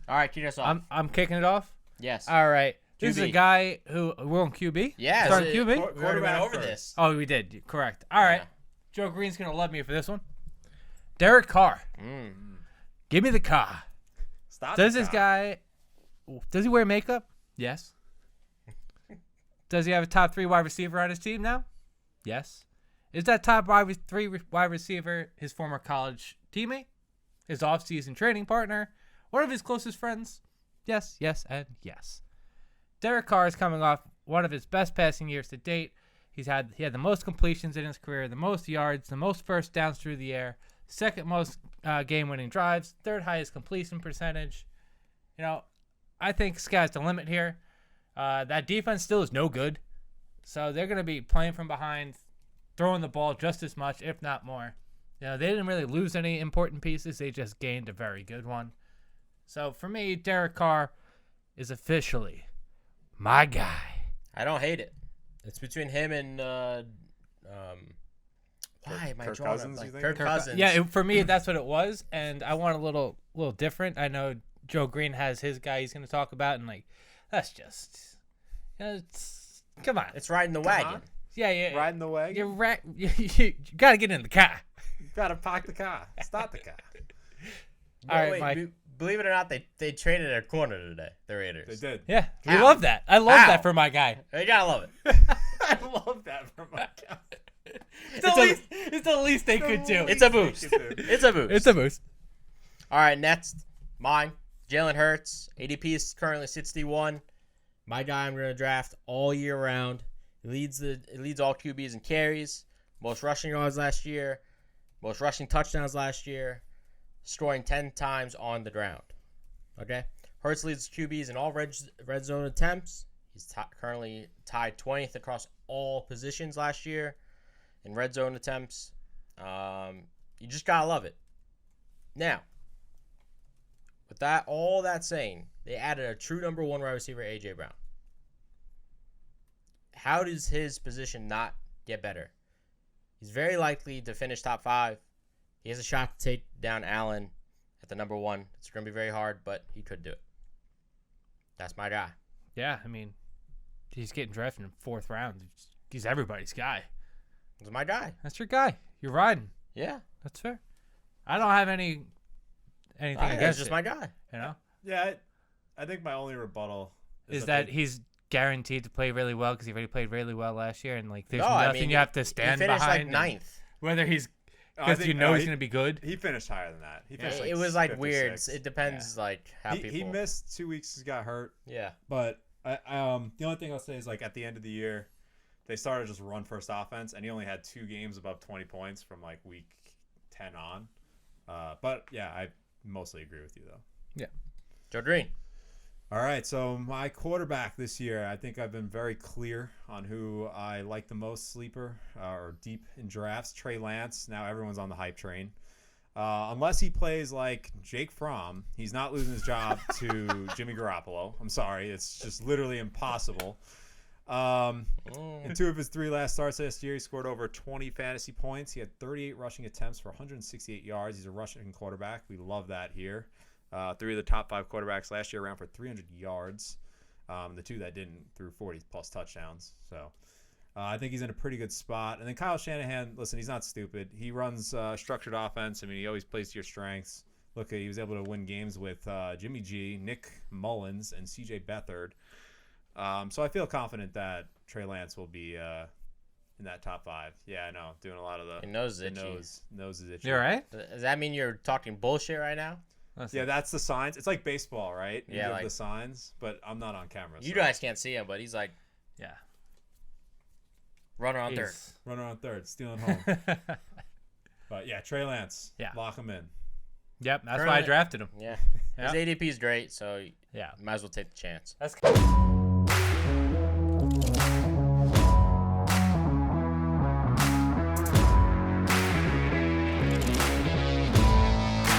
All right, kick us off. I'm kicking it off. Yes. All right. This is QB. a guy who we're on QB. Yeah. Starting QB. We already went over first. this. Oh, we did. Correct. All right. Yeah. Joe Green's gonna love me for this one. Derek Carr. Give me the car. Stop. Does this guy? Does he wear makeup? Yes. Does he have a top 3 wide receiver on his team now? Yes. Is that top 3 wide receiver his former college teammate, his offseason training partner, one of his closest friends? Yes, yes, and yes. Derek Carr is coming off one of his best passing years to date. He had the most completions in his career, the most yards, the most first downs through the air, second most game-winning drives, third highest completion percentage. You know, I think sky's the limit here. That defense still is no good, so they're going to be playing from behind, throwing the ball just as much, if not more. You know, they didn't really lose any important pieces. They just gained a very good one. So for me, Derek Carr is officially my guy. I don't hate it. It's between him and why am I Kirk drawing up Cousins, like you think? Kirk Cousins? Yeah, for me, that's what it was, and I want a little different. I know Joe Green has his guy he's going to talk about, and like that's just, it's come on. It's riding the wagon. on. Yeah. Riding the wagon. You got to get in the car. You gotta park the car. Stop the car. All right, Wait, Mike. believe it or not, they traded a corner today. The Raiders. They did. Yeah, we Ow. love that. I love Ow. that for my guy. You gotta love it. I love that for my guy. It's the least they could do. It's a boost. It's a boost. It's a boost. All right, next, mine. Jalen Hurts. ADP is currently 61. My guy I'm going to draft all year round. He leads all QBs in carries. Most rushing yards last year. Most rushing touchdowns last year. Scoring 10 times on the ground. Okay? Hurts leads QBs in all red zone attempts. He's currently tied 20th across all positions last year in red zone attempts. You just got to love it. Now, with all that saying, they added a true number 1 wide receiver, A.J. Brown. How does his position not get better? He's very likely to finish top 5. He has a shot to take down Allen at the number 1. It's going to be very hard, but he could do it. That's my guy. Yeah, I mean, he's getting drafted in 4th round. He's everybody's guy. That's my guy. That's your guy. You're riding. Yeah. That's fair. I don't have anything That's against just it, my guy. you know? Yeah, I think my only rebuttal Is that he's guaranteed to play really well because he already played really well last year, and like there's No, nothing I mean, you have to He stand finished behind. like and 9th. Whether he's I because think- you know no, he's he- going to be good. He finished higher than that. He finished It was like 5th or weird. 6th. It depends like how people. He missed 2 weeks. He got hurt. Yeah. But the only thing I'll say is like at the end of the year, they started just run first offense, and he only had 2 games above 20 points from like week 10 on. But yeah, I mostly agree with you though. Yeah. Joe Green. All right, so my quarterback this year, I think I've been very clear on who I like the most sleeper or deep in drafts. Trey Lance. Now everyone's on the hype train. Unless he plays like Jake Fromm, he's not losing his job to Jimmy Garoppolo. I'm sorry, it's just literally impossible. In 2 of his 3 last starts last year, he scored over 20 fantasy points. He had 38 rushing attempts for 168 yards. He's a rushing quarterback. We love that here. 3 of the top 5 quarterbacks last year ran for 300 yards. The 2 that didn't threw 40-plus touchdowns. So I think he's in a pretty good spot. And then Kyle Shanahan, listen, he's not stupid. He runs structured offense. I mean, he always plays to your strengths. Look, he was able to win games with Jimmy G, Nick Mullins, and C.J. Beathard. So I feel confident that Trey Lance will be in that top 5. Yeah, I know. Doing a lot of the Your nose is the itchy. nose is itchy. You all right? Does that mean you're talking bullshit right now? Yeah, that's the signs. It's like baseball, right? You Yeah, give like- the signs, but I'm not on camera. You so. guys can't see him, but he's like Yeah. runner on third. He's- Runner on third, stealing home. But yeah, Trey Lance. Yeah. Lock him in. Yep, that's why I Currently- drafted him. Yeah. Yeah. His ADP is great, so you Yeah. might as well take the chance. That's